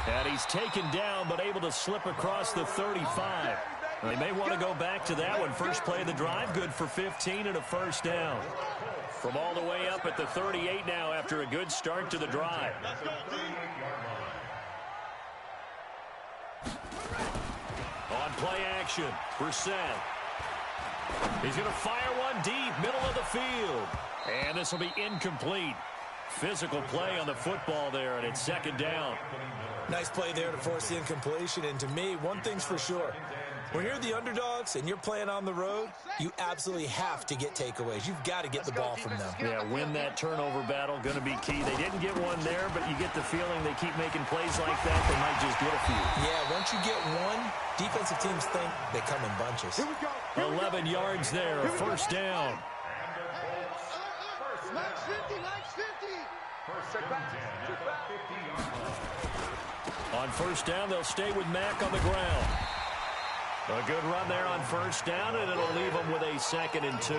And he's taken down, but able to slip across the 35. They may want to go back to that one. First play of the drive, good for 15 and a first down. From all the way up at the 38 now after a good start to the drive. On play action, Brissett. He's going to fire one deep, middle of the field. And this will be incomplete. Physical play on the football there, and it's second down. Nice play there to force the incompletion. And to me, one thing's for sure. When you're the underdogs and you're playing on the road, you absolutely have to get takeaways. You've got to get the ball from them. Yeah, win that turnover battle, going to be key. They didn't get one there, but you get the feeling they keep making plays like that, they might just get a few. Yeah, once you get one, defensive teams think they come in bunches. 11 yards there, first down. Max 50, Max 50. On first down, they'll stay with Mack on the ground. A good run there on first down, and it'll leave them with a 2nd and 2.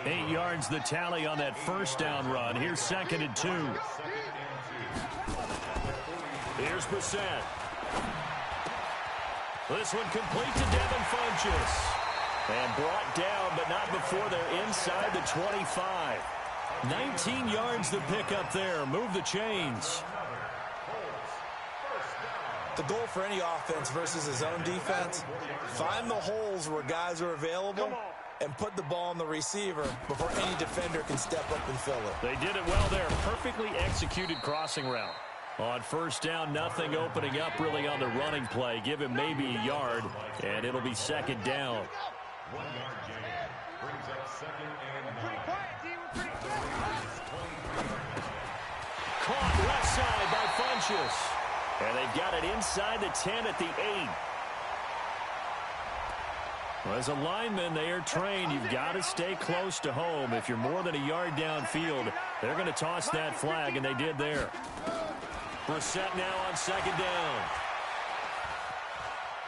8 yards the tally on that first down run. Here's 2nd and 2. Here's Brissett. This one complete to Devin Funchess. And brought down, but not before they're inside the 25. 19 yards to pick up there. Move the chains. The goal for any offense versus his own defense, find the holes where guys are available and put the ball on the receiver before any defender can step up and fill it. They did it well there. Perfectly executed crossing route. On first down, nothing opening up really on the running play. Give him maybe a yard, and it'll be second down. 1 yard gain. Brings up 2nd and 9. Caught left side by Funchess. And they've got it inside the 10 at the 8. Well, as a lineman, they are trained. You've got to stay close to home. If you're more than a yard downfield, they're going to toss that flag, and they did there. Brissett now on second down.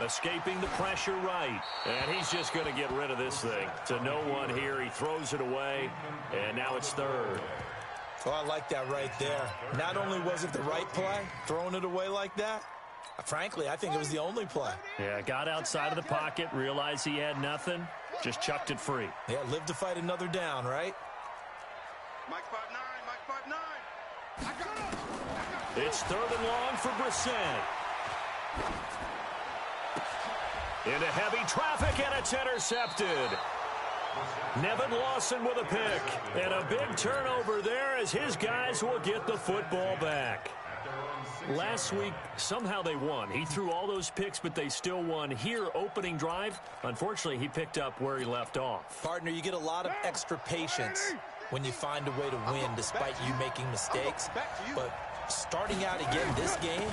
Escaping the pressure right. And he's just going to get rid of this thing. To no one here. He throws it away, and now it's third. Oh, I like that right there. Not only was it the right play, throwing it away like that, frankly, I think it was the only play. Yeah, got outside of the pocket, realized he had nothing, just chucked it free. Yeah, live to fight another down, right? Mike 5'9", Mike 5'9". It's third and long for Brissett. Into heavy traffic, and it's intercepted. Nevin Lawson with a pick. And a big turnover there as his guys will get the football back. Last week, somehow they won. He threw all those picks, but they still won. Here, opening drive, unfortunately, he picked up where he left off. Partner, you get a lot of extra patience when you find a way to win despite you making mistakes. But starting out again this game,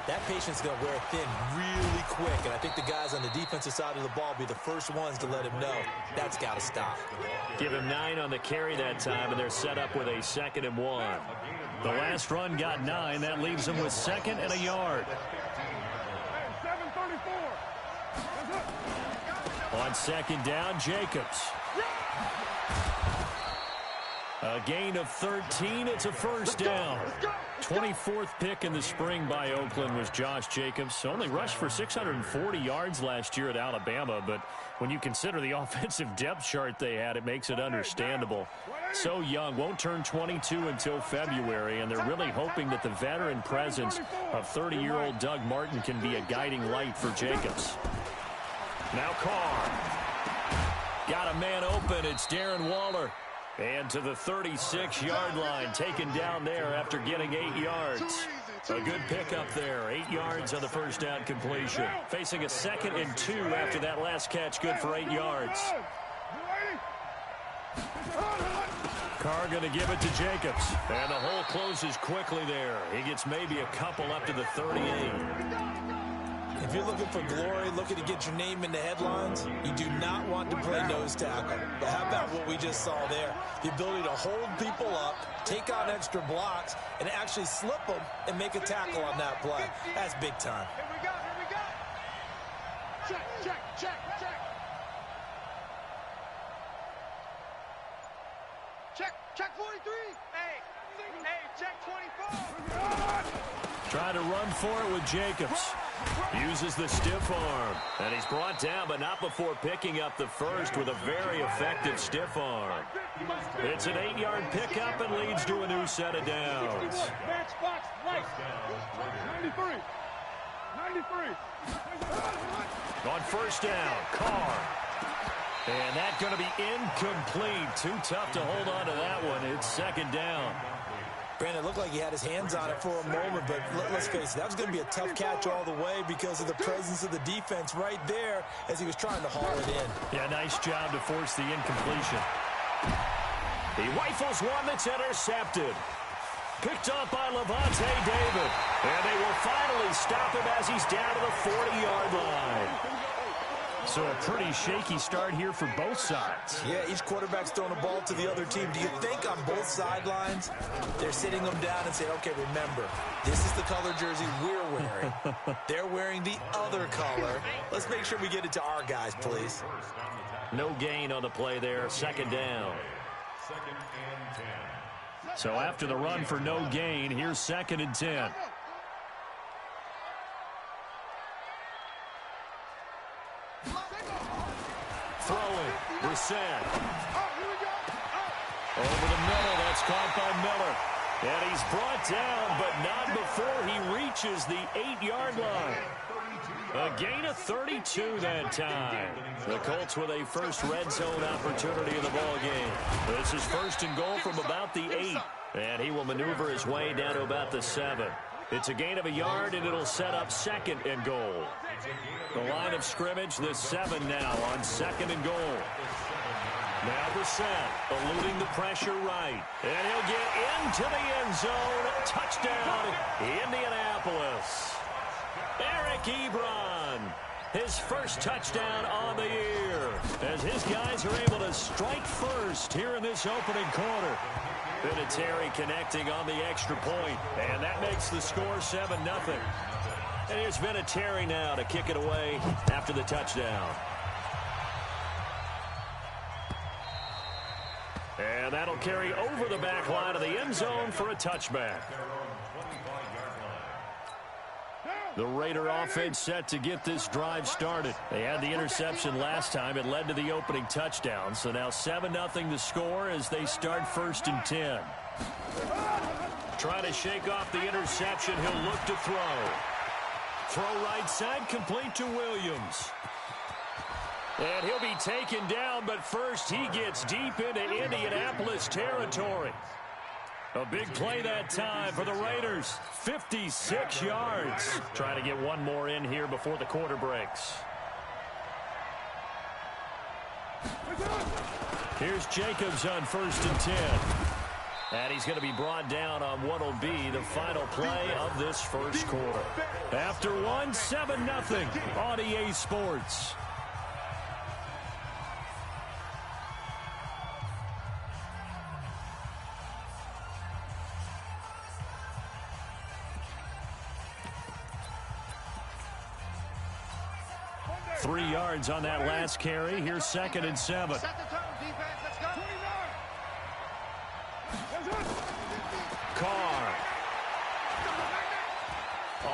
that patience is going to wear thin really quick, and I think the guys on the defensive side of the ball will be the first ones to let him know that's got to stop. Give him 9 on the carry that time, and they're set up with a 2nd and 1. The last run got 9. That leaves them with 2nd and a yard. On second down, Jacobs. A gain of 13. It's a first down. 24th pick in the spring by Oakland was Josh Jacobs. Only rushed for 640 yards last year at Alabama, but when you consider the offensive depth chart they had, it makes it understandable. So young, won't turn 22 until February, and they're really hoping that the veteran presence of 30-year-old Doug Martin can be a guiding light for Jacobs. Now Carr. Got a man open. It's Darren Waller. And to the 36-yard line, taken down there after getting 8 yards. A good pickup there, 8 yards on the first down completion. Facing a 2nd and 2 after that last catch, good for 8 yards. Carr going to give it to Jacobs. And the hole closes quickly there. He gets maybe a couple up to the 38. If you're looking for glory, looking to get your name in the headlines, you do not want to play nose tackle. But how about what we just saw there? The ability to hold people up, take on extra blocks, and actually slip them and make a tackle on that play. That's big time. Here we go, here we go. Check. Check 43. Hey, check 24. Trying to run for it with Jacobs. Uses the stiff arm. And he's brought down, but not before picking up the first with a very effective stiff arm. It's an 8-yard pickup and leads to a new set of downs. 93. On first down, Carr. And that's going to be incomplete. Too tough to hold on to that one. It's second down. Brandon, it looked like he had his hands on it for a moment, but let's face it, that was going to be a tough catch all the way because of the presence of the defense right there as he was trying to haul it in. Yeah, nice job to force the incompletion. He rifles one that's intercepted. Picked up by Levante David. And they will finally stop him as he's down to the 40-yard line. So a pretty shaky start here for both sides. Yeah, each quarterback's throwing the ball to the other team. Do you think on both sidelines they're sitting them down and saying, okay, remember, this is the color jersey we're wearing. They're wearing the other color. Let's make sure we get it to our guys, please. No gain on the play there. Second down. Second and 10. So after the run for no gain, here's second and 10. Throwing, Brissett. Over the middle, that's caught by Miller. And he's brought down, but not before he reaches the 8-yard line. A gain of 32 that time. The Colts with a first red zone opportunity in the ball game. This is first and goal from about the 8. And he will maneuver his way down to about the 7. It's a gain of a yard, and it'll set up second and goal. The line of scrimmage, the 7 now on second and goal. Now Brissett eluding the pressure right. And he'll get into the end zone. Touchdown, Indianapolis. Eric Ebron, his first touchdown on the year, as his guys are able to strike first here in this opening quarter. Vinatieri connecting on the extra point, and that makes the score 7-0. And here's Vinatieri now to kick it away after the touchdown. And that'll carry over the back line of the end zone for a touchback. The Raider offense set to get this drive started. They had the interception last time. It led to the opening touchdown. So now 7-0 the score as they start first and 10. Trying to shake off the interception. He'll look to throw. Throw right side, complete to Williams. And he'll be taken down, but first he gets deep into Indianapolis territory. A big play that time for the Raiders. 56 yards. Trying to get one more in here before the quarter breaks. Here's Jacobs on first and 10. And he's going to be brought down on what will be the final play of this first quarter. After one, 7-0 on EA Sports. Three yards on that last carry. Here's second and 7. Carr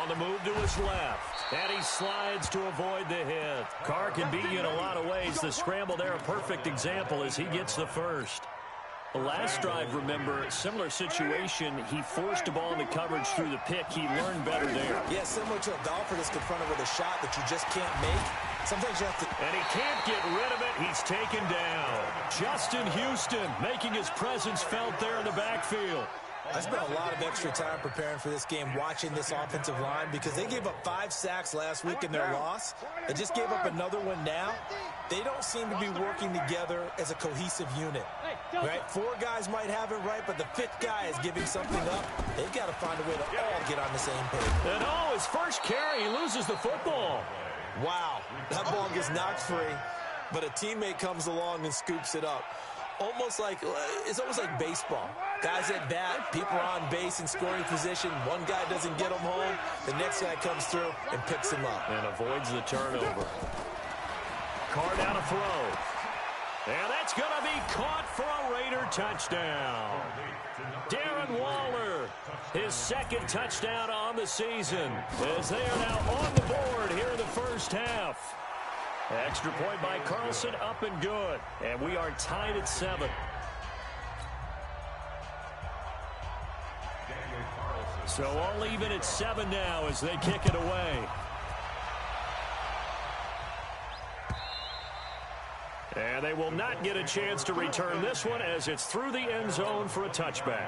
on the move to his left. And he slides to avoid the hit. Carr can beat you in a lot of ways. The scramble there, a perfect example as he gets the first. The last drive, remember, similar situation. He forced a ball into coverage through the pick. He learned better there. Yeah, similar to a golfer that's confronted with a shot that you just can't make. Sometimes you have to... And he can't get rid of it. He's taken down. Justin Houston making his presence felt there in the backfield. I spent a lot of extra time preparing for this game, watching this offensive line, because they gave up 5 sacks last week in their loss. They just gave up another one now. They don't seem to be working together as a cohesive unit. Right? 4 guys might have it right, but the 5th guy is giving something up. They've got to find a way to all get on the same page. And his first carry, he loses the football. Wow, that ball gets knocked free, but a teammate comes along and scoops it up. It's almost like baseball. Guys at bat, people are on base in scoring position. One guy doesn't get him home. The next guy comes through and picks him up. And avoids the turnover. Carr down to throw. And that's going to be caught for a Raider touchdown. Darren Waller, his second touchdown on the season, as they are now on the board here in the first half. Extra point by Carlson, up and good. And we are tied at 7. So all even at 7 now as they kick it away. And they will not get a chance to return this one as it's through the end zone for a touchback.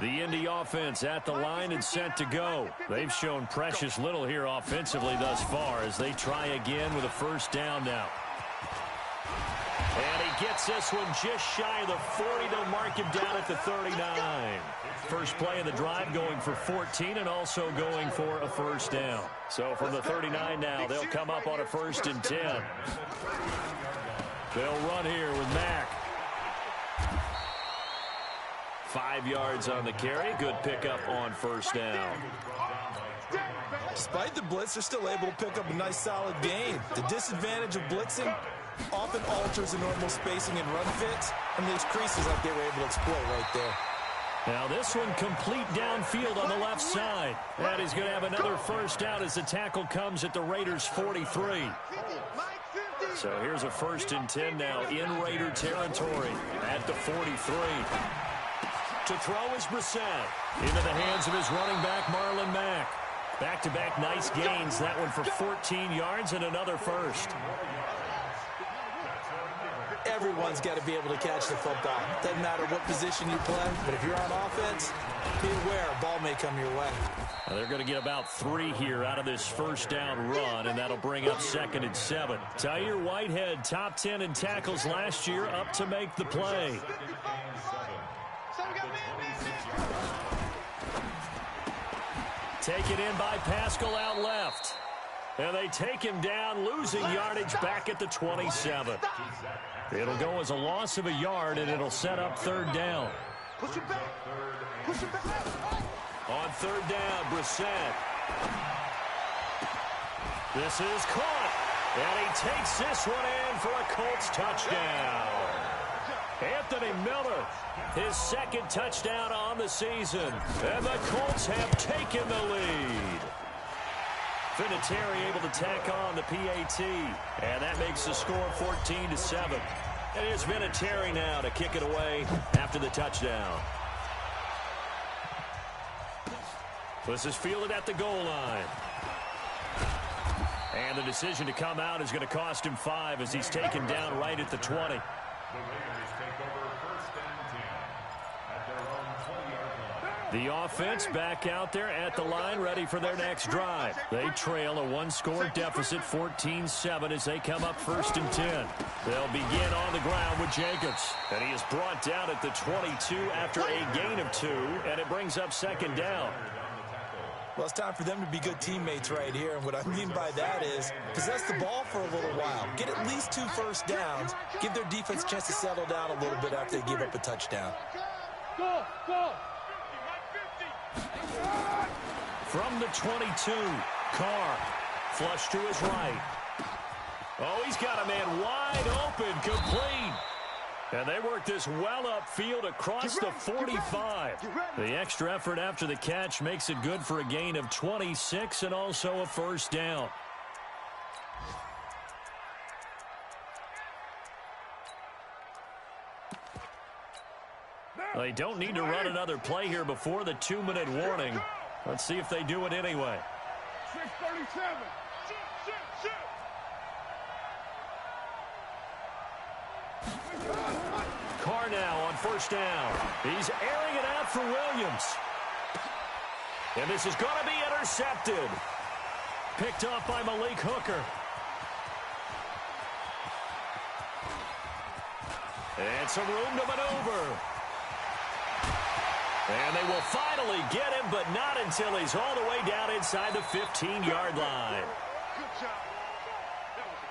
The Indy offense at the line and set to go. They've shown precious little here offensively thus far as they try again with a first down now. And he gets this one just shy of the 40. They'll mark him down at the 39. First play of the drive going for 14 and also going for a first down. So from the 39 now, they'll come up on a 1st and 10. They'll run here with Mack. 5 yards on the carry. Good pickup on first down. Despite the blitz, they're still able to pick up a nice solid gain. The disadvantage of blitzing often alters the normal spacing and run fits, and these creases like they were able to exploit right there. Now this one complete downfield on the left side. And he's going to have another first down as the tackle comes at the Raiders' 43. So here's a 1st and 10 now in Raider territory at the 43. To throw is Brissett. Into the hands of his running back, Marlon Mack. Back-to-back nice gains. That one for 14 yards and another first. Everyone's got to be able to catch the football. Doesn't matter what position you play, but if you're on offense, be aware a ball may come your way. Now they're going to get about 3 here out of this first down run, and that'll bring up 2nd and 7. Tahir Whitehead, top 10 in tackles last year, up to make the play. Taken in by Pascal out left. And they take him down, losing yardage back at the 27. It'll go as a loss of a yard, and it'll set up 3rd down. Push it back. Push it back. On 3rd down, Brissett. This is caught. And he takes this one in for a Colts touchdown. Anthony Miller, his 2nd touchdown on the season. And the Colts have taken the lead. Vinatieri able to tack on the PAT. And that makes the score 14-7. It is Vinatieri now to kick it away after the touchdown. This is fielded at the goal line. And the decision to come out is going to cost him 5 as he's taken down right at the 20. The offense back out there at the line, ready for their next drive. They trail a 1-score deficit, 14-7, as they come up 1st and 10. They'll begin on the ground with Jacobs. And he is brought down at the 22 after a gain of 2, and it brings up 2nd down. Well, it's time for them to be good teammates right here. And what I mean by that is possess the ball for a little while. Get at least 2 first downs. Give their defense a chance to settle down a little bit after they give up a touchdown. Go, go. From the 22, Carr, flush to his right. Oh, he's got a man wide open, complete. And they work this well upfield across the 45. The extra effort after the catch makes it good for a gain of 26 and also a first down. They don't need to run another play here before the 2-minute warning. Let's see if they do it anyway. 637. Carr now on first down. He's airing it out for Williams. And this is going to be intercepted. Picked off by Malik Hooker. And some room to maneuver. And they will finally get him, but not until he's all the way down inside the 15-yard line. Good job.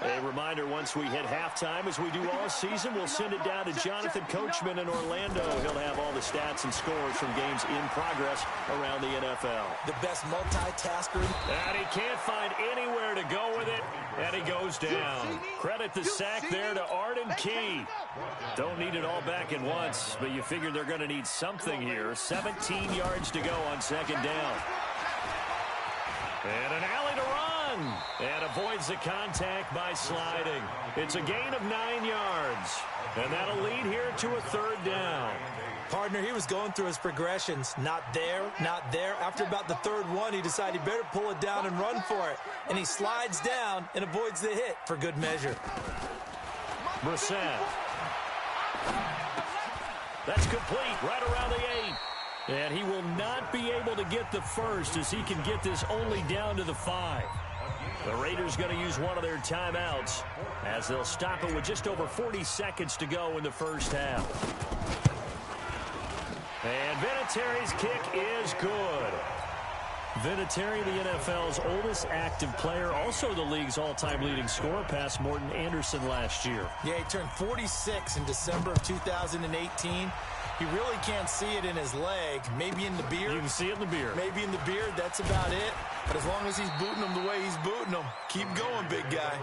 A reminder, once we hit halftime, as we do all season, we'll send it down to Jonathan Coachman in Orlando. He'll have all the stats and scores from games in progress around the NFL. The best multitasker. And he can't find anywhere to go with it, and he goes down. Credit the sack there to Arden Key. Don't need it all back at once, but you figure they're going to need something here. 17 yards to go on second down. And an alley to run. And avoids the contact by sliding. It's a gain of 9 yards. And that'll lead here to a third down. Partner, he was going through his progressions. Not there, not there. After about the third one, he decided he better pull it down and run for it. And he slides down and avoids the hit for good measure. Brissett. That's complete right around the 8. And he will not be able to get the first as he can get this only down to the 5. The Raiders going to use one of their timeouts as they'll stop it with just over 40 seconds to go in the first half. And Vinatieri's kick is good. Vinatieri, the NFL's oldest active player, also the league's all-time leading scorer, past Morton Anderson last year. Yeah, he turned 46 in December of 2018. He really can't see it in his leg. Maybe in the beard. You can see it in the beard. Maybe in the beard. That's about it. But as long as he's booting him the way he's booting him, keep going, big guy.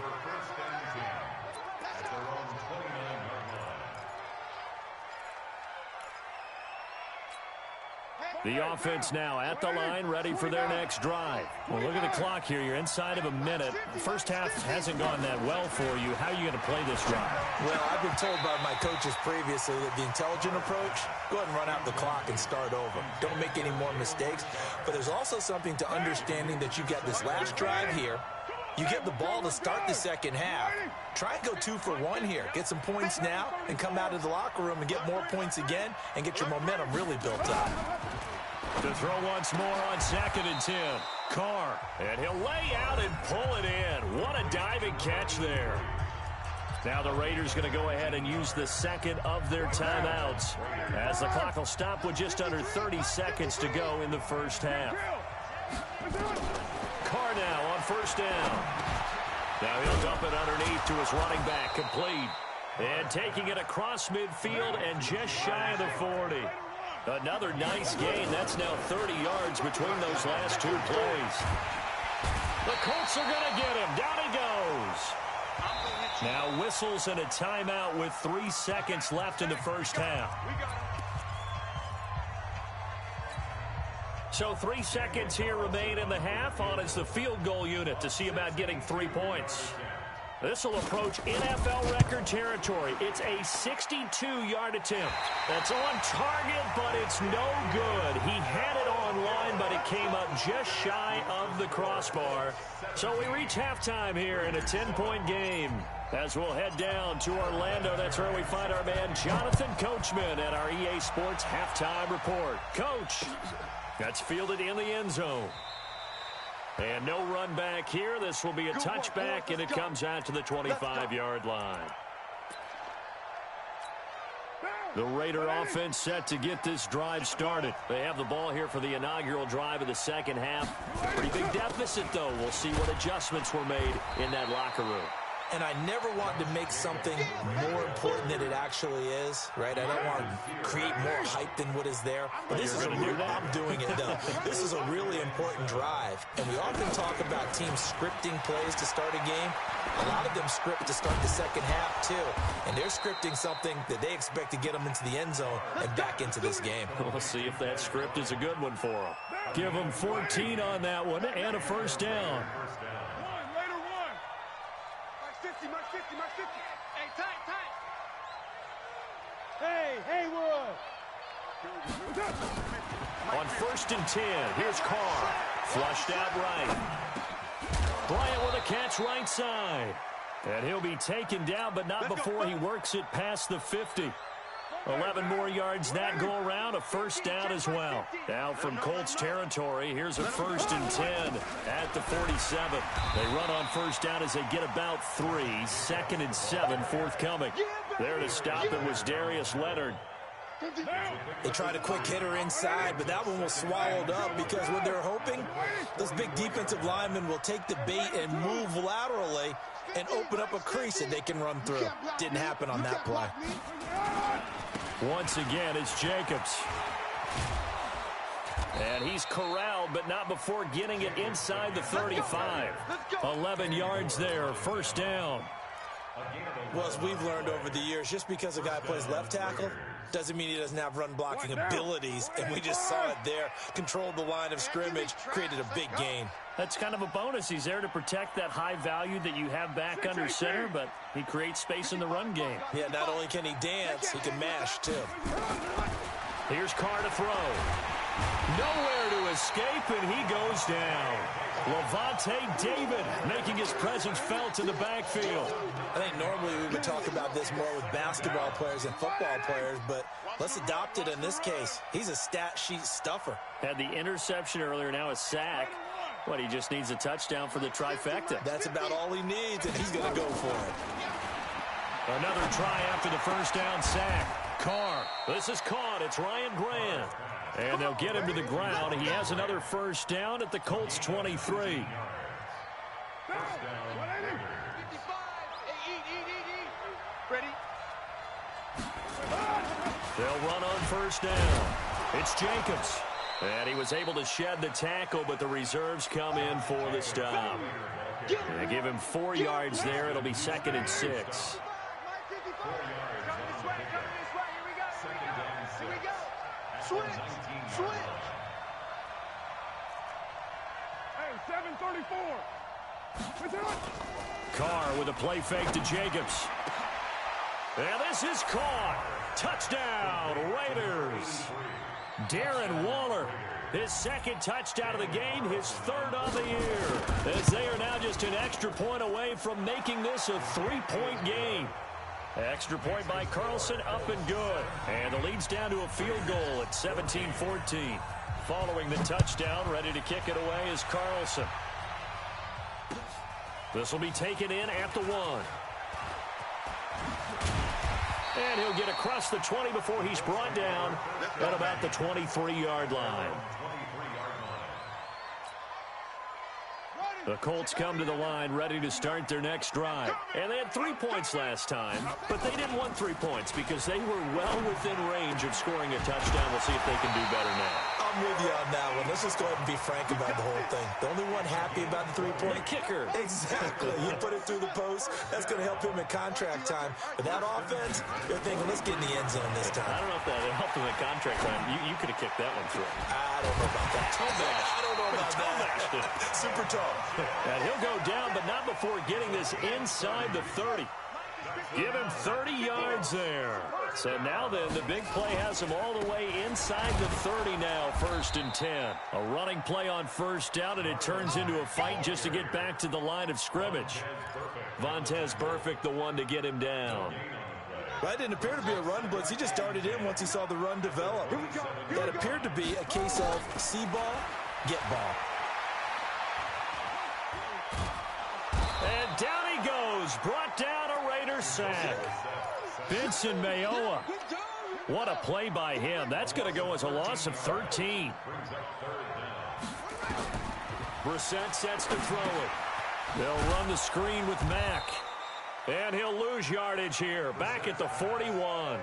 The offense now at the line, ready for their next drive. Well, look at the clock here. You're inside of a minute. The first half hasn't gone that well for you. How are you going to play this drive? Well, I've been told by my coaches previously that the intelligent approach, go ahead and run out the clock and start over. Don't make any more mistakes. But there's also something to understanding that you got this last drive here. You get the ball to start the second half. Try and go 2 for 1 here. Get some points now and come out of the locker room and get more points again and get your momentum really built up. To throw once more on 2nd and 10. Carr, and he'll lay out and pull it in. What a diving catch there. Now the Raiders going to go ahead and use the second of their timeouts as the clock will stop with just under 30 seconds to go in the first half. Carr now on first down. Now he'll dump it underneath to his running back, complete. And taking it across midfield and just shy of the 40. Another nice gain. That's now 30 yards between those last 2 plays. The Colts are going to get him. Down he goes. Now whistles and a timeout with 3 seconds left in the first half. So 3 seconds here remain in the half. On is the field goal unit to see about getting 3 points. This will approach NFL record territory. It's a 62-yard attempt. That's on target, but it's no good. He had it on line, but it came up just shy of the crossbar. So we reach halftime here in a 10-point game. As we'll head down to Orlando, that's where we find our man Jonathan Coachman at our EA Sports Halftime Report. Coach, that's fielded in the end zone. And no run back here. This will be a touchback, and it comes out to the 25-yard line. The Raider offense set to get this drive started. They have the ball here for the inaugural drive of the second half. Pretty big deficit, though. We'll see what adjustments were made in that locker room. And I never want to make something more important than it actually is, right? I don't want to create more hype than what is there. But this is I'm doing it, though. This is a really important drive. And we often talk about teams scripting plays to start a game. A lot of them script to start the second half, too. And they're scripting something that they expect to get them into the end zone and back into this game. We'll see if that script is a good one for them. Give them 14 on that one and a first down. Hey, Haywood! On 1st and 10, here's Carr. Flushed out right. Bryant with a catch right side. And he'll be taken down, but not before he works it past the 50. 11 more yards that go around, a first down as well. Now from Colts territory, here's a 1st and 10 at the 47. They run on first down as they get about 3. 2nd and 7 forthcoming. There to stop it was Darius Leonard. They tried a quick hitter inside, but that one was swallowed up because what they're hoping, those big defensive linemen will take the bait and move laterally and open up a crease that they can run through. Didn't happen on that play. Once again, it's Jacobs. And he's corralled, but not before getting it inside the 35. 11 yards there, first down. Well, as we've learned over the years, just because a guy plays left tackle doesn't mean he doesn't have run-blocking abilities, and we just saw it there. Controlled the line of scrimmage, created a big gain. That's kind of a bonus. He's there to protect that high value that you have back under center, but he creates space in the run game. Yeah, not only can he dance, he can mash, too. Here's Carr to throw. Nowhere to escape, and he goes down. Lavonte David making his presence felt in the backfield. I think normally we would talk about this more with basketball players and football players, but let's adopt it in this case. He's a stat sheet stuffer. Had the interception earlier, now a sack. But he just needs a touchdown for the trifecta. That's about all he needs, and he's going to go for it. Another try after the first down sack. Carr. This is caught. It's Ryan Grant. And they'll get him to the ground. He has another first down at the Colts 23. Ready? They'll run on first down. It's Jacobs. And he was able to shed the tackle, but the reserves come in for the stop. They give him 4 yards there. It'll be 2nd and 6. Switch. Hey, 734. Carr with a play fake to Jacobs. And this is caught. Touchdown, Raiders. Darren Waller, his 2nd touchdown of the game, his 3rd of the year. As they are now just an extra point away from making this a 3-point game. Extra point by Carlson, up and good. And the lead's down to a field goal at 17-14. Following the touchdown, ready to kick it away is Carlson. This will be taken in at the 1. And he'll get across the 20 before he's brought down at about the 23-yard line. The Colts come to the line ready to start their next drive. And they had 3 points last time, but they didn't want 3 points because they were well within range of scoring a touchdown. We'll see if they can do better now. I'm with you on that one. Let's just go ahead and be frank about the whole thing. The only one happy about the 3-point? The kicker. Exactly. You put it through the post, that's going to help him in contract time. But that offense, you're thinking, let's get in the end zone this time. I don't know if that helped him in contract time. You could have kicked that one through. I don't know about that. I don't know about that. Super tall. And he'll go down, but not before getting this inside the 30. Give him 30 yards there. So now then, the big play has him all the way inside the 30 now, 1st and 10. A running play on first down, and it turns into a fight just to get back to the line of scrimmage. Vontaze Burfict, the one to get him down. That didn't appear to be a run blitz. He just darted in once he saw the run develop. That appeared to be a case of see ball, get ball. And down he goes, brought down a Raiders sack. Benson Mayowa. What a play by him. That's going to go as a loss of 13. Brissett sets to throw it. They'll run the screen with Mack. And he'll lose yardage here, back at the 41.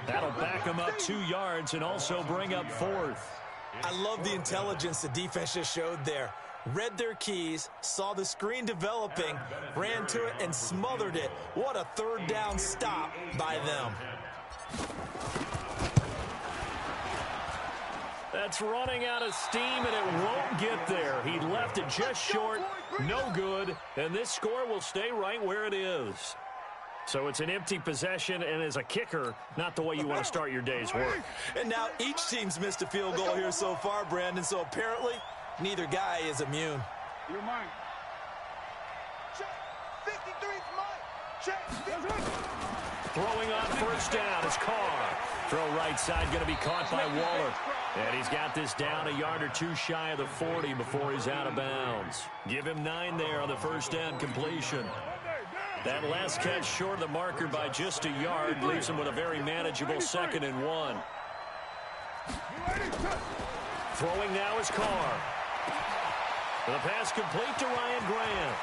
That'll back him up 2 yards and also bring up 4th. I love the intelligence the defense just showed there. Read their keys, saw the screen developing, ran to it, and smothered it. What a 3rd down stop by them. That's running out of steam, and it won't get there. He left it just short, no good, and this score will stay right where it is. So it's an empty possession, and as a kicker, not the way you want to start your day's work. And now each team's missed a field goal here so far, Brandon, so apparently neither guy is immune. You're mine. Check. 53's mine. Check. Throwing on first down is Carr. Throw right side going to be caught by Waller. And he's got this down a yard or 2 shy of the 40 before he's out of bounds. Give him 9 there on the first down completion. That last catch short of the marker by just a yard leaves him with a very manageable 2nd and 1. Throwing now is Carr. The pass complete to Ryan Grant.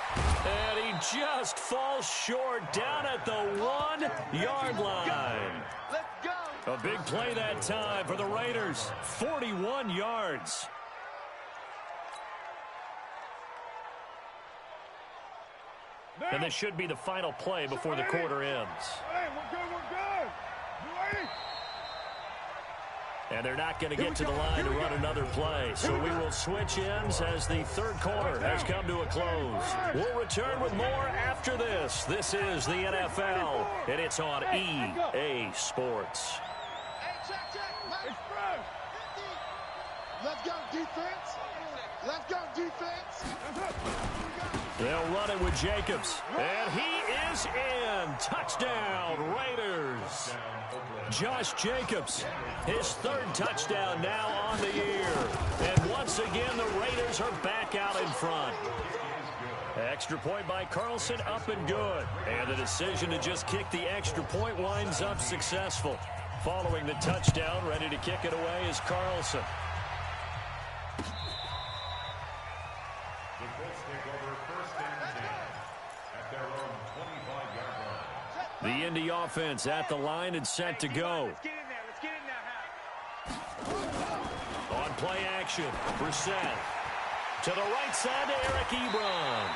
And he just falls short down at the 1-yard line. Let's go. A big play that time for the Raiders. 41 yards. And this should be the final play before the quarter ends. Hey, we're good, we're good. You ready? And they're not going to get to the line to run another play. So we will switch ends as the third quarter has come to a close. We'll return with more after this. This is the NFL, and it's on EA Sports. Hey, check. Let's go, defense. Let's go, defense. They'll run it with Jacobs. And he is in. Touchdown, Raiders. Josh Jacobs, his 3rd touchdown now on the year. And once again, the Raiders are back out in front. Extra point by Carlson, up and good. And the decision to just kick the extra point winds up successful. Following the touchdown, ready to kick it away is Carlson. The Indy offense at the line and set to go. Let's get in there. Let's get in there, Hal. On play action, Brissett. To the right side to Eric Ebron.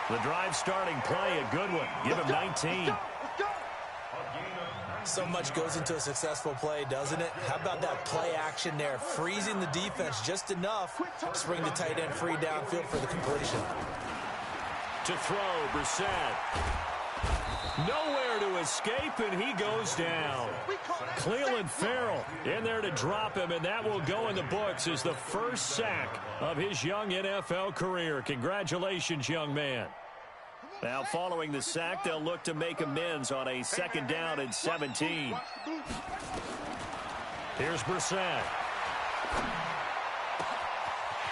The drive starting play, a good one. Give him 19. So much goes into a successful play, doesn't it? How about that play action there? Freezing the defense just enough to bring the tight end free downfield for the completion. To throw, Brissett. Nowhere to escape, and he goes down. Clelin Ferrell in there to drop him, and that will go in the books as the first sack of his young NFL career. Congratulations, young man. Now, following the sack, they'll look to make amends on a 2nd down and 17. Here's Brissett.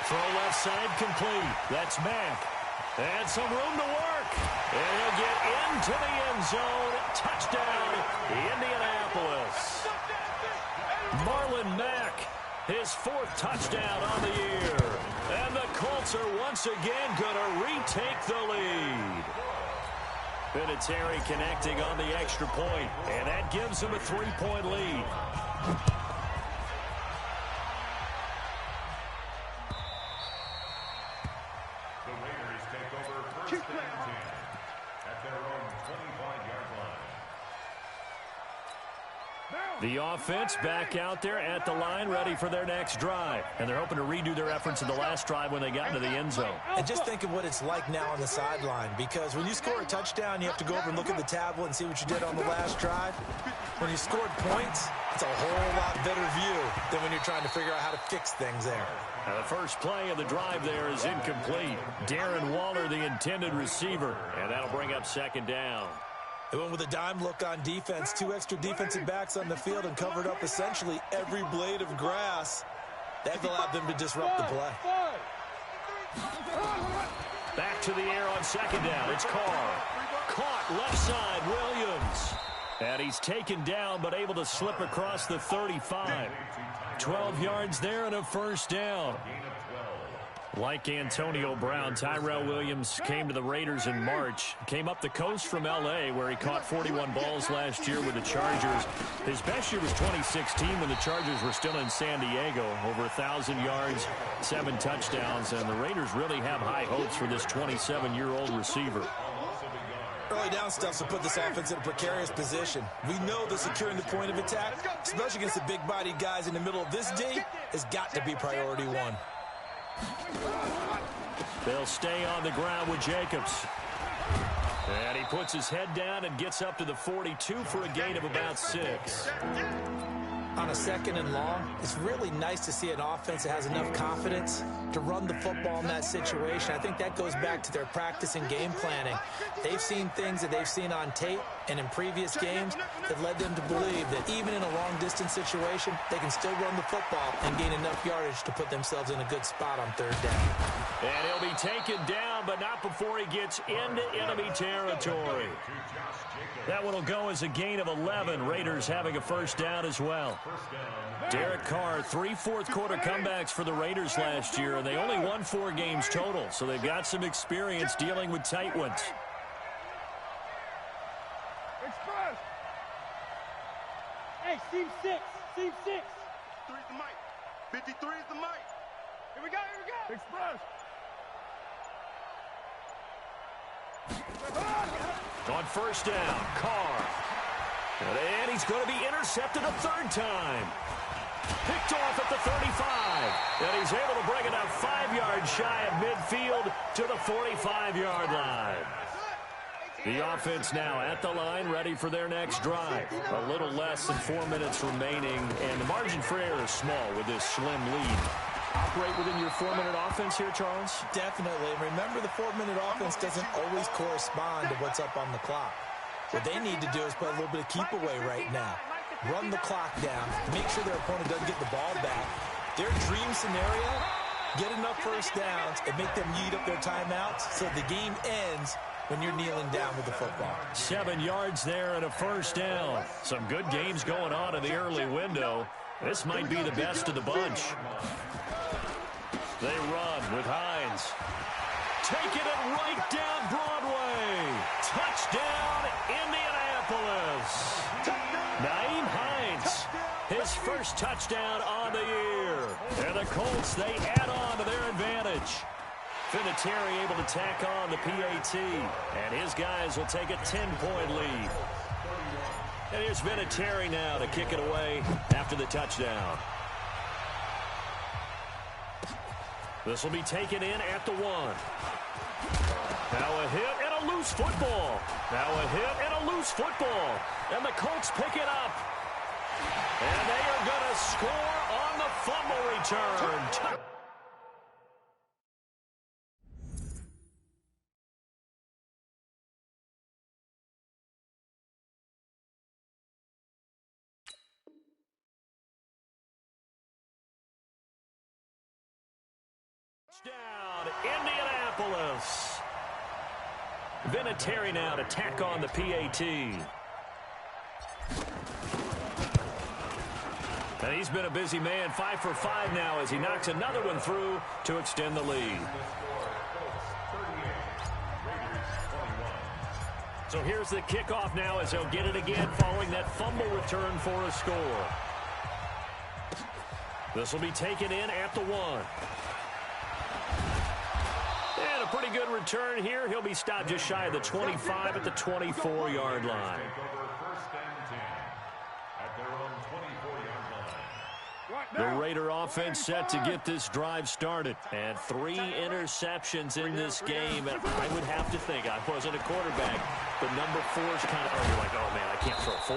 Throw left side complete. That's Mack. And some room to work. And he'll get into the end zone. Touchdown, Indianapolis. Marlon Mack, his 4th touchdown on the year. And the Colts are once again going to retake the lead. Vinatieri connecting on the extra point, and that gives them a 3-point lead. The offense back out there at the line, ready for their next drive. And they're hoping to redo their efforts in the last drive when they got into the end zone. And just think of what it's like now on the sideline, because when you score a touchdown, you have to go over and look at the tablet and see what you did on the last drive. When you scored points, it's a whole lot better view than when you're trying to figure out how to fix things there. Now the first play of the drive there is incomplete. Darren Waller, the intended receiver, and that'll bring up 2nd down. They went with a dime look on defense, 2 extra defensive backs on the field and covered up essentially every blade of grass. That allowed them to disrupt the play. Back to the air on 2nd down. It's Carr. Caught left side, Williams. And he's taken down but able to slip across the 35. 12 yards there and a 1st down. Like Antonio Brown, Tyrell Williams came to the Raiders in March. Came up the coast from L.A. where he caught 41 balls last year with the Chargers. His best year was 2016 when the Chargers were still in San Diego. Over 1,000 yards, 7 touchdowns, and the Raiders really have high hopes for this 27-year-old receiver. Early down stuff will put this offense in a precarious position. We know that securing the point of attack, especially against the big-bodied guys in the middle of this D, has got to be priority 1. They'll stay on the ground with Jacobs. And he puts his head down and gets up to the 42 for a gain of about 6. On a 2nd and long, it's really nice to see an offense that has enough confidence to run the football in that situation. I think that goes back to their practice and game planning. They've seen things that they've seen on tape, And in previous games, it led them to believe that even in a long-distance situation, they can still run the football and gain enough yardage to put themselves in a good spot on third down. And he'll be taken down, but not before he gets into enemy territory. That one will go as a gain of 11. Raiders having a first down as well. Derek Carr, 3 fourth-quarter comebacks for the Raiders last year, and they only won 4 games total, so they've got some experience dealing with tight ones. Express. Hey, seam 6. Seam 6. 3 is the mic. 53 is the mic. Here we go. Here we go. Express. On first down, Carr. And he's going to be intercepted a third time. Picked off at the 35. And he's able to bring it up 5 yards shy of midfield to the 45-yard line. The offense now at the line, ready for their next drive. A little less than 4 minutes remaining, and the margin for error is small with this slim lead. Operate within your 4-minute offense here, Charles? Definitely. Remember, the 4-minute offense doesn't always correspond to what's up on the clock. What they need to do is play a little bit of keep away right now. Run the clock down. Make sure their opponent doesn't get the ball back. Their dream scenario, get enough first downs and make them eat up their timeouts so the game ends when you're kneeling down with the football. 7 yards there and a first down. Some good games going on in the early window. This might be the best of the bunch. They run with Hines. Taking it right down Broadway. Touchdown, Indianapolis. Nyheim Hines, his first touchdown on the year. And the Colts, they add on to their advantage. Vinatieri able to tack on the PAT. And his guys will take a 10-point lead. And here's Vinatieri now to kick it away after the touchdown. This will be taken in at the 1. Now a hit and a loose football. Now a hit and a loose football. And the Colts pick it up. And they are going to score on the fumble return. Down, Indianapolis. Vinatieri now to tack on the PAT. And he's been a busy man, 5 for 5 now as he knocks another one through to extend the lead. So here's the kickoff now as they'll get it again following that fumble return for a score. This will be taken in at the 1. And a pretty good return here. He'll be stopped just shy of the 25 at the 24-yard line. The Raider offense set to get this drive started. And 3 interceptions in this game. And I would have to think, I wasn't a quarterback, but number 4 is kind of, you're like, oh, man, I can't throw 4.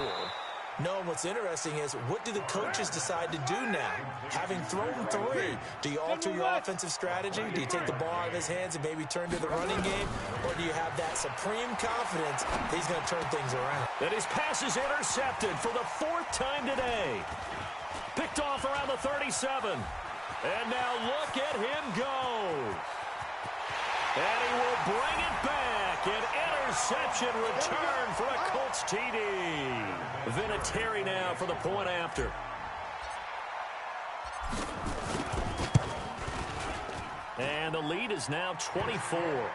No, what's interesting is, what do the coaches decide to do now? Having thrown 3, do you alter your offensive strategy? Do you take the ball out of his hands and maybe turn to the running game? Or do you have that supreme confidence that he's going to turn things around? And his pass is intercepted for the 4th time today. Picked off around the 37. And now look at him go. And he will bring it back. An interception return for a Colts TD. Vinatieri now for the point after. And the lead is now 24.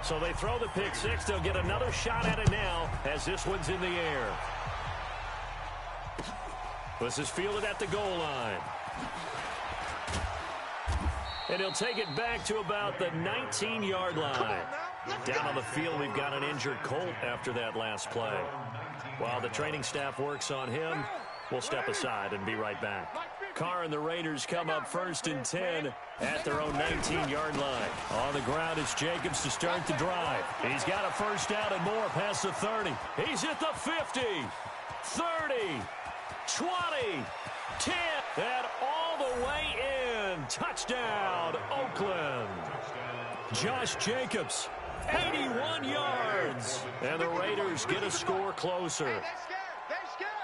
So they throw the pick 6. They'll get another shot at it now as this one's in the air. This is fielded at the goal line. And he'll take it back to about the 19-yard line. Down on the field, we've got an injured Colt after that last play. While the training staff works on him, we'll step aside and be right back. Carr and the Raiders come up 1st and 10 at their own 19-yard line. On the ground is Jacobs to start the drive. He's got a first down and more past the 30. He's at the 50, 30, 20, 10, and all the way in. Touchdown, Oakland. Josh Jacobs, 81 yards. And the Raiders get a score closer.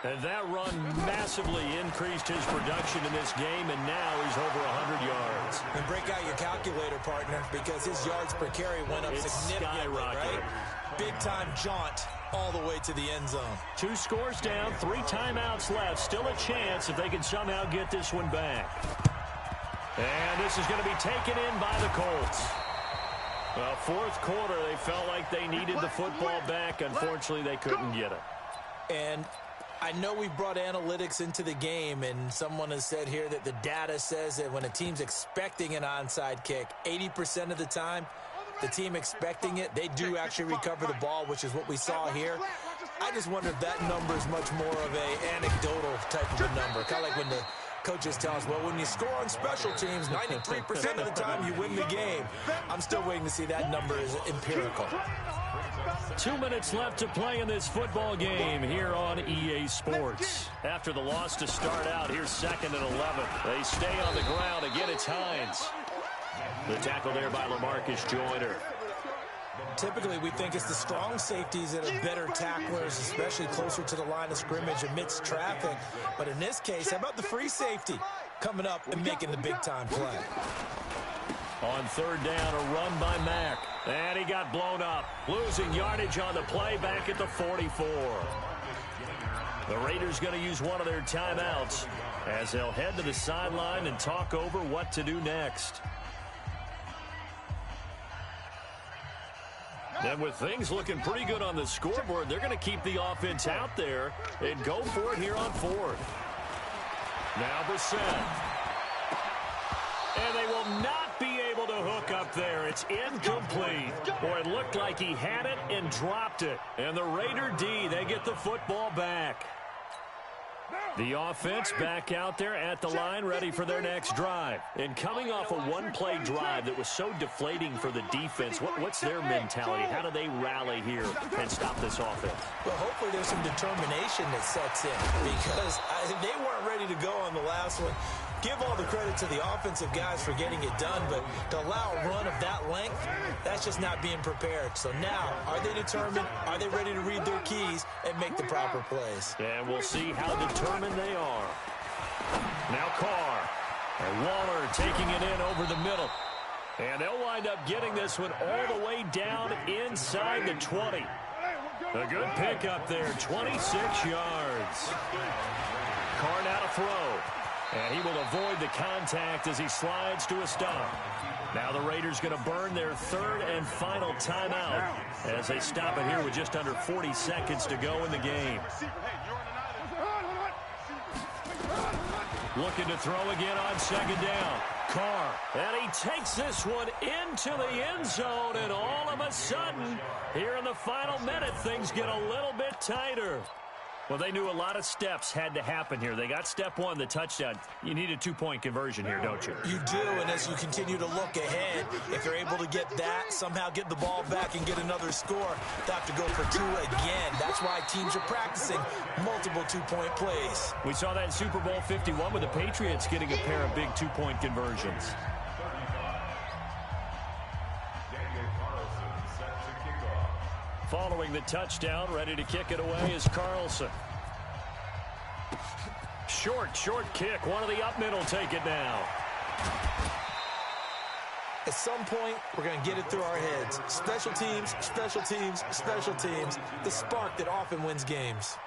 And that run massively increased his production in this game, and now he's over 100 yards. And break out your calculator, partner, because his yards per carry went up significantly, right? Big-time jaunt all the way to the end zone. 2 scores down, 3 timeouts left. Still a chance if they can somehow get this one back. And this is going to be taken in by the Colts. Well, fourth quarter, they felt like they needed the football back. Unfortunately, they couldn't get it. And I know we brought analytics into the game, and someone has said here that the data says that when a team's expecting an onside kick, 80% of the time, the team expecting it, they do actually recover the ball, which is what we saw here. I just wonder if that number is much more of an anecdotal type of a number, kind of like when the coaches tell us, well, when you score on special teams, 93% of the time you win the game. I'm still waiting to see that number is empirical. 2 minutes left to play in this football game here on EA Sports. After the loss to start out, here's 2nd and 11. They stay on the ground. Again, it's Hines. The tackle there by LaMarcus Joyner. Typically, we think it's the strong safeties that are better tacklers, especially closer to the line of scrimmage amidst traffic. But in this case, how about the free safety coming up and making the big-time play? On 3rd down, a run by Mack. And he got blown up. Losing yardage on the play back at the 44. The Raiders going to use one of their timeouts as they'll head to the sideline and talk over what to do next. And with things looking pretty good on the scoreboard, they're going to keep the offense out there and go for it here on 4th. Now Brissett. And they will not be able to hook up there. It's incomplete. Boy, it looked like he had it and dropped it. And the Raider D, they get the football back. The offense back out there at the line, ready for their next drive. And coming off a one-play drive that was so deflating for the defense, what's their mentality? How do they rally here and stop this offense? Well, hopefully there's some determination that sets in, because they weren't ready to go on the last one. Give all the credit to the offensive guys for getting it done, but to allow a run of that length, that's just not being prepared. So now, are they determined? Are they ready to read their keys and make the proper plays? And we'll see how determined they are. Now Carr. And Waller taking it in over the middle. And they'll wind up getting this one all the way down inside the 20. A good pickup there, 26 yards. Carr now to throw. And he will avoid the contact as he slides to a stop. Now the Raiders going to burn their 3rd and final timeout as they stop it here with just under 40 seconds to go in the game. Looking to throw again on 2nd down. Carr. And he takes this one into the end zone, and all of a sudden, here in the final minute, things get a little bit tighter. Well, they knew a lot of steps had to happen here. They got step 1, the touchdown. You need a 2-point conversion here, don't you? You do, and as you continue to look ahead, if they're able to get that, somehow get the ball back and get another score, they have to go for 2 again. That's why teams are practicing multiple 2-point plays. We saw that in Super Bowl 51 with the Patriots getting a pair of big 2-point conversions. Following the touchdown, ready to kick it away is Carlson. Short kick. One of the up middle take it now. At some point, we're going to get it through our heads. Special teams, special teams, special teams. The spark that often wins games.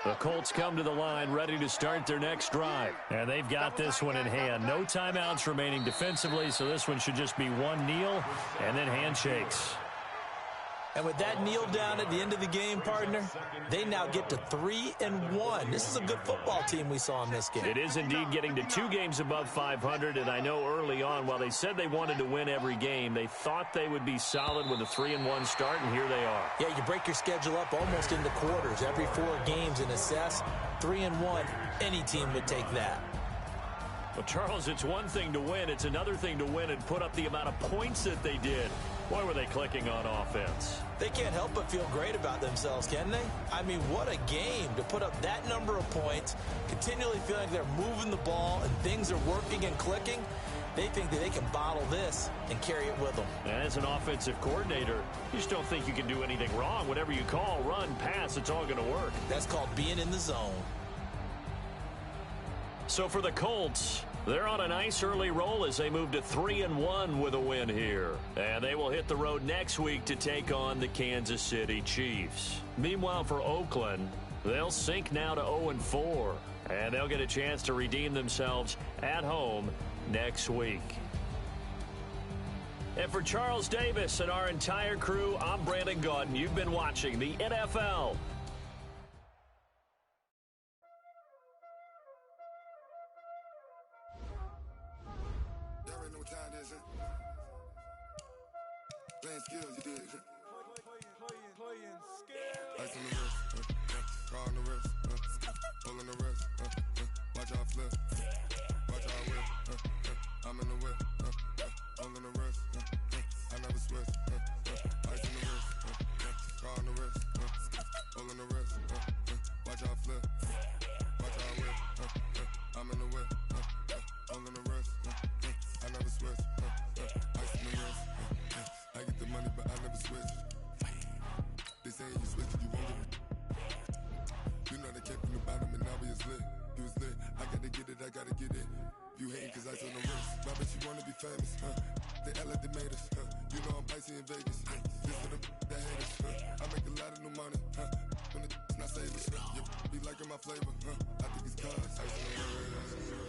The Colts come to the line ready to start their next drive. And they've got this one in hand. No timeouts remaining defensively, so this one should just be one kneel and then handshakes. And with that kneel down at the end of the game, partner, they now get to 3-1. This is a good football team we saw in this game. It is indeed getting to 2 games above 500, and I know early on, while they said they wanted to win every game, they thought they would be solid with a 3-1 start, and here they are. Yeah, you break your schedule up almost into quarters, every 4 games, and assess 3-1. Any team would take that. Well, Charles, it's one thing to win. It's another thing to win and put up the amount of points that they did. Boy, were they clicking on offense. They can't help but feel great about themselves, can they? I mean, what a game to put up that number of points, continually feeling like they're moving the ball and things are working and clicking. They think that they can bottle this and carry it with them. As an offensive coordinator, you just don't think you can do anything wrong. Whatever you call, run, pass, it's all going to work. That's called being in the zone. So for the Colts, they're on a nice early roll as they move to 3-1 with a win here. And they will hit the road next week to take on the Kansas City Chiefs. Meanwhile, for Oakland, they'll sink now to 0-4. And they'll get a chance to redeem themselves at home next week. And for Charles Davis and our entire crew, I'm Brandon Gaudin. You've been watching the NFL. Playing skills, you did. Playing skills. Ice on the wrist, car on the wrist, pull on the wrist, watch out flip, watch out whip, I'm in the whip, pull on the wrist, I never switch, ice on the wrist, car on the wrist, pull on the wrist, watch out flip, watch out whip, I'm in the whip, pull on the wrist, I never switch, ice on the wrist. I get the money, but I never switch. They say you switch it, you won't get it. You know they came from the bottom and now we is lit. You was lit, I gotta get it, I gotta get it. You hating cause I on the wrist. Why bet you wanna be famous, They act like they made us, You know I'm icy in Vegas, This for the that hate us, I make a lot of new money, When it's not saving, You be liking my flavor, I think it's cause ice on the wrist.